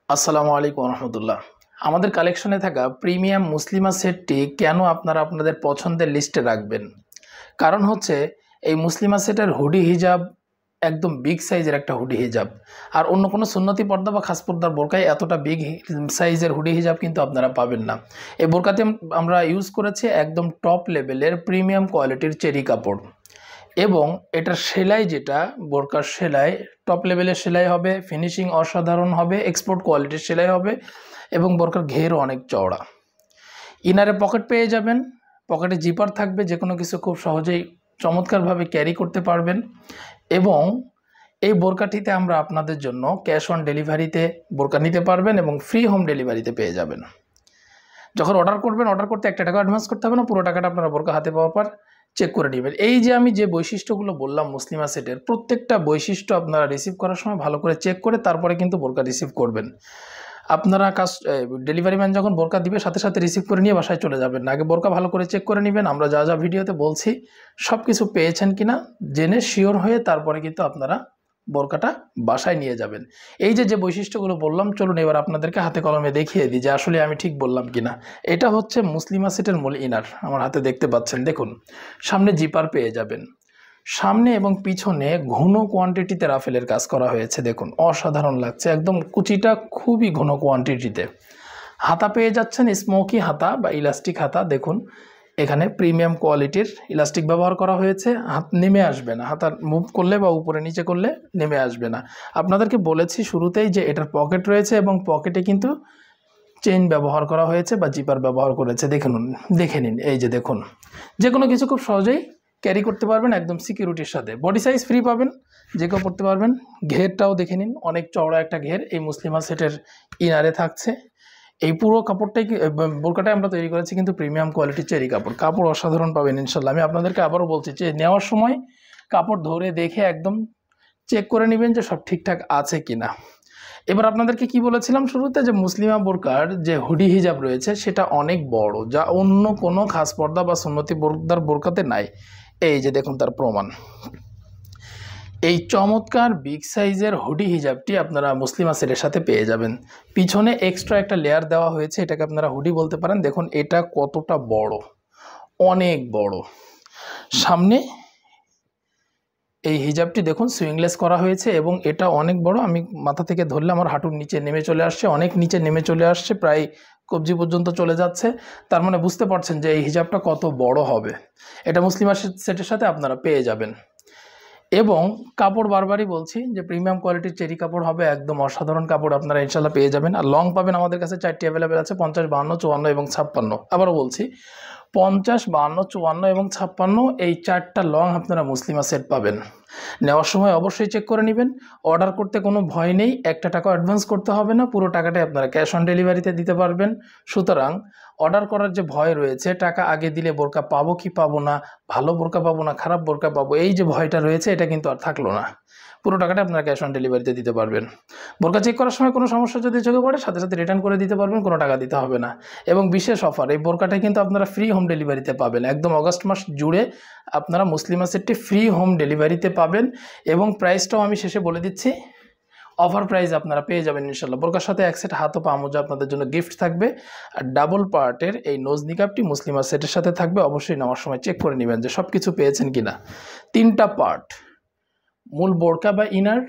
আসসালামু আলাইকুম রহমতুল্লাহ। আমাদের কালেকশনে থাকা প্রিমিয়াম মুসলিমা সেটটি কেন আপনারা আপনাদের পছন্দের লিস্টে রাখবেন? কারণ হচ্ছে এই মুসলিমা সেটের হুডি হিজাব একদম বিগ সাইজের একটা হুডি হিজাব। আর অন্য কোনো সুন্নতি পর্দা বা খাস পর্দার বোরকায় এতটা বিগ সাইজের হুডি হিজাব কিন্তু আপনারা পাবেন না। এই বোরকাতে আমরা ইউজ করেছি একদম টপ লেভেলের প্রিমিয়াম কোয়ালিটির চেরি কাপড়, এবং এটার সেলাই যেটা বোরকার সেলাই টপ লেভেলের সেলাই হবে, ফিনিশিং অসাধারণ হবে, এক্সপোর্ট কোয়ালিটির সেলাই হবে, এবং বোরকার ঘেরও অনেক চওড়া। ইনারে পকেট পেয়ে যাবেন, পকেটে জিপার থাকবে, যে কোনো কিছু খুব সহজেই চমৎকারভাবে ক্যারি করতে পারবেন। এবং এই বোরকাটিতে আমরা আপনাদের জন্য ক্যাশ অন ডেলিভারিতে বোরকা নিতে পারবেন এবং ফ্রি হোম ডেলিভারিতে পেয়ে যাবেন। যখন অর্ডার করবেন, অর্ডার করতে 1 টাকা অ্যাডভান্স করতে হবে না, পুরো টাকাটা আপনারা বোরকা হাতে পাওয়ার পর চেক করে নেবেন। এই যে আমি যে বৈশিষ্ট্যগুলো বললাম মুসলিমা সেটের, প্রত্যেকটা বৈশিষ্ট্য আপনারা রিসিভ করার সময় ভালো করে চেক করে তারপরে কিন্তু বোরকা রিসিভ করবেন। আপনারা ডেলিভারি ম্যান যখন বোরকা দিবে সাথে সাথে রিসিভ করে নিয়ে বাসায় চলে যাবেন না, আগে বোরকা ভালো করে চেক করে নেবেন। আমরা যা যা ভিডিওতে বলছি সব কিছু পেয়েছেন কিনা জেনে শিওর হয়ে তারপরে কিন্তু আপনারা বোরকাটা বাসায় নিয়ে যাবেন। এই যে যে বৈশিষ্ট্যগুলো বললাম, চলুন এবার আপনাদেরকে হাতে কলমে দেখিয়ে দিই যে আসলে আমি ঠিক বললাম কিনা। এটা হচ্ছে মুসলিমা সেটের মূল ইনার, আমার হাতে দেখতে পাচ্ছেন। দেখুন, সামনে জিপার পেয়ে যাবেন, সামনে এবং পিছনে ঘন কোয়ান্টিটিতে রাফেলের কাজ করা হয়েছে। দেখুন, অসাধারণ লাগছে, একদম কুচিটা খুবই ঘন কোয়ান্টিটিতে। হাতা পেয়ে যাচ্ছেন স্মোকি হাতা বা ইলাস্টিক হাতা। দেখুন, এখানে প্রিমিয়াম কোয়ালিটির ইলাস্টিক ব্যবহার করা হয়েছে, হাত নেমে আসবে না, হাতা মুভ করলে বা উপরে নিচে করলে নেমে আসবে না। আপনাদেরকে বলেছি শুরুতেই যে এটার পকেট রয়েছে এবং পকেটে কিন্তু চেইন ব্যবহার করা হয়েছে বা জিপার ব্যবহার করেছে। দেখে নিন, এই যে দেখুন, যে কোনো কিছু খুব সহজেই ক্যারি করতে পারবেন একদম সিকিউরিটির সাথে। বডি সাইজ ফ্রি পাবেন, যে কেউ পড়তে পারবেন। ঘেরটাও দেখে নিন, অনেক চওড়া একটা ঘের এই মুসলিমা সেটের ইনারে থাকছে। এই পুরো কাপড়টাই বোরকাটাই আমরা তৈরি করেছি কিন্তু প্রিমিয়াম কোয়ালিটির চেরি কাপড়। কাপড় অসাধারণ পাবেন ইনশাল্লাহ। আমি আপনাদেরকে আবারও বলছি যে নেওয়ার সময় কাপড় ধরে দেখে একদম চেক করে নেবেন যে সব ঠিকঠাক আছে কিনা। এবার আপনাদেরকে কি বলেছিলাম শুরুতে, যে মুসলিমা বোরকার যে হুডি হিজাব রয়েছে সেটা অনেক বড়, যা অন্য কোনো খাস পর্দা বা সুন্নতি পর্দার বোরকাতে নাই। এই যে দেখুন তার প্রমাণ। এই চমৎকার বিগ সাইজের হুডি হিজাবটি আপনারা মুসলিমা সেটের সাথে পেয়ে যাবেন। পিছনে এক্সট্রা একটা লেয়ার দেওয়া হয়েছে, এটাকে আপনারা হুডি বলতে পারেন। দেখুন এটা কতটা বড়, অনেক বড়। সামনে এই হিজাবটি দেখুন সুইংলেস করা হয়েছে এবং এটা অনেক বড়। আমি মাথা থেকে ধরলে আমার হাঁটুর নিচে নেমে চলে আসছে, অনেক নিচে নেমে চলে আসছে, প্রায় কবজি পর্যন্ত চলে যাচ্ছে। তার মানে বুঝতে পারছেন যে এই হিজাবটা কত বড় হবে। এটা মুসলিমা সেটের সাথে আপনারা পেয়ে যাবেন। এবং কাপড় বারবারই বলছি যে প্রিমিয়াম কোয়ালিটির চেরি কাপড় হবে, একদম অসাধারণ কাপড় আপনারা ইনশাল্লাহ পেয়ে যাবেন। আর লং পাবেন আমাদের কাছে 4টি অ্যাভেলেবেল আছে, 50, 52, 54 এবং 56। আবারও বলছি 50, 52, 54 এবং 56, এই 4টা লং আপনারা মুসলিমা সেট পাবেন। নেওয়ার সময় অবশ্যই চেক করে নেবেন। অর্ডার করতে কোনো ভয় নেই, 1 টাকা অ্যাডভান্স করতে হবে না, পুরো টাকাটাই আপনারা ক্যাশ অন ডেলিভারিতে দিতে পারবেন। সুতরাং অর্ডার করার যে ভয় রয়েছে, টাকা আগে দিলে বোরকা পাবো কি পাবো না, ভালো বোরকা পাবো না খারাপ বোরকা পাবো, এই যে ভয়টা রয়েছে এটা কিন্তু আর থাকলো না। পুরো টাকাটা আপনারা ক্যাশ অন ডেলিভারিতে দিতে পারবেন। বোরকা চেক করার সময় কোনো সমস্যা যদি চোখে পড়ে সাথে সাথে রিটার্ন করে দিতে পারবেন, কোনো টাকা দিতে হবে না। এবং বিশেষ অফার, এই বোরকাটা কিন্তু আপনারা ফ্রি হোম ডেলিভারিতে পাবেন। একদম অগস্ট মাস জুড়ে আপনারা মুসলিমা সেটটি ফ্রি হোম ডেলিভারিতে পাবেন। এবং প্রাইসটাও আমি শেষে বলে দিচ্ছি, অফার প্রাইস আপনারা পেয়ে যাবেন ইনশাল্লাহ। বোরকার সাথে 1 সেট হাত ও পা মোজা আপনাদের জন্য গিফট থাকবে। আর ডাবল পার্টের এই নোজ নিকাবটি মুসলিমা সেটের সাথে থাকবে। অবশ্যই নেওয়ার সময় চেক করে নেবেন যে সব কিছু পেয়েছেন কিনা। 3টা পার্ট, মূল বোরকা বা ইনার,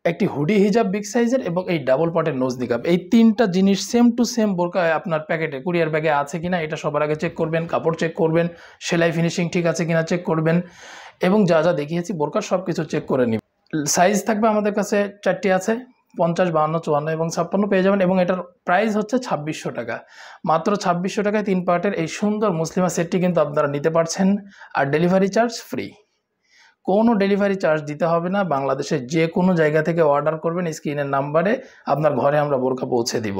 একটি হুডি হিজাব বিগ সাইজের এবং এই ডাবল পার্টের নোজ নিকাব, এই 3টা জিনিস সেম টু সেম বোরকা আপনার প্যাকেটে কুরিয়ার ব্যাগে আছে কিনা এটা সবার আগে চেক করবেন। কাপড় চেক করবেন, সেলাই ফিনিশিং ঠিক আছে কিনা চেক করবেন, এবং যা যা দেখিয়েছি বোরকার সব কিছু চেক করে নেবেন। সাইজ থাকবে আমাদের কাছে 4টি আছে, 50, 52, 54 এবং 56 পেয়ে যাবেন। এবং এটার প্রাইস হচ্ছে 2600 টাকা। মাত্র 2600 টাকায় 3 পার্টের এই সুন্দর মুসলিমা সেটটি কিন্তু আপনারা নিতে পারছেন। আর ডেলিভারি চার্জ ফ্রি, কোনো ডেলিভারি চার্জ দিতে হবে না। বাংলাদেশের যে কোনো জায়গা থেকে অর্ডার করবেন, স্ক্রিনের নাম্বারে আপনার ঘরে আমরা বোরকা পৌঁছে দিব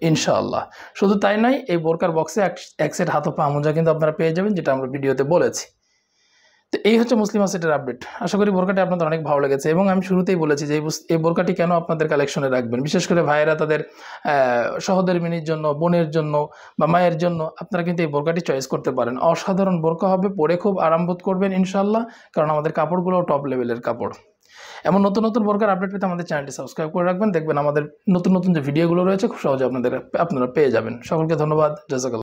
ইনশাআল্লাহ। শুধু তাই নয়, এই বোরকার বক্সে 1 সেট হাত ও পা মোজা কিন্তু আপনারা পেয়ে যাবেন, যেটা আমরা ভিডিওতে বলেছি। তো এই হচ্ছে মুসলিমা সেটের আপডেট। আশা করি বোরকাটি আপনাদের অনেক ভালো লেগেছে। এবং আমি শুরুতেই বলেছি যে এই বোরকাটি কেন আপনাদের কালেকশনে রাখবেন, বিশেষ করে ভাইয়েরা তাদের সহধর্মিনীর জন্য, বোনের জন্য বা মায়ের জন্য আপনারা কিন্তু এই বোরকাটি চয়েস করতে পারেন। অসাধারণ বোরকা হবে, পরে খুব আরাম বোধ করবেন ইনশাল্লাহ, কারণ আমাদের কাপড়গুলোও টপ লেভেলের কাপড়। এমন নতুন নতুন বোরকার আপডেট পেতে আমাদের চ্যানেলটি সাবস্ক্রাইব করে রাখবেন। দেখবেন আমাদের নতুন নতুন যে ভিডিওগুলো রয়েছে খুব সহজে আপনারা পেয়ে যাবেন। সকলকে ধন্যবাদ। জাযাকাল্লাহ।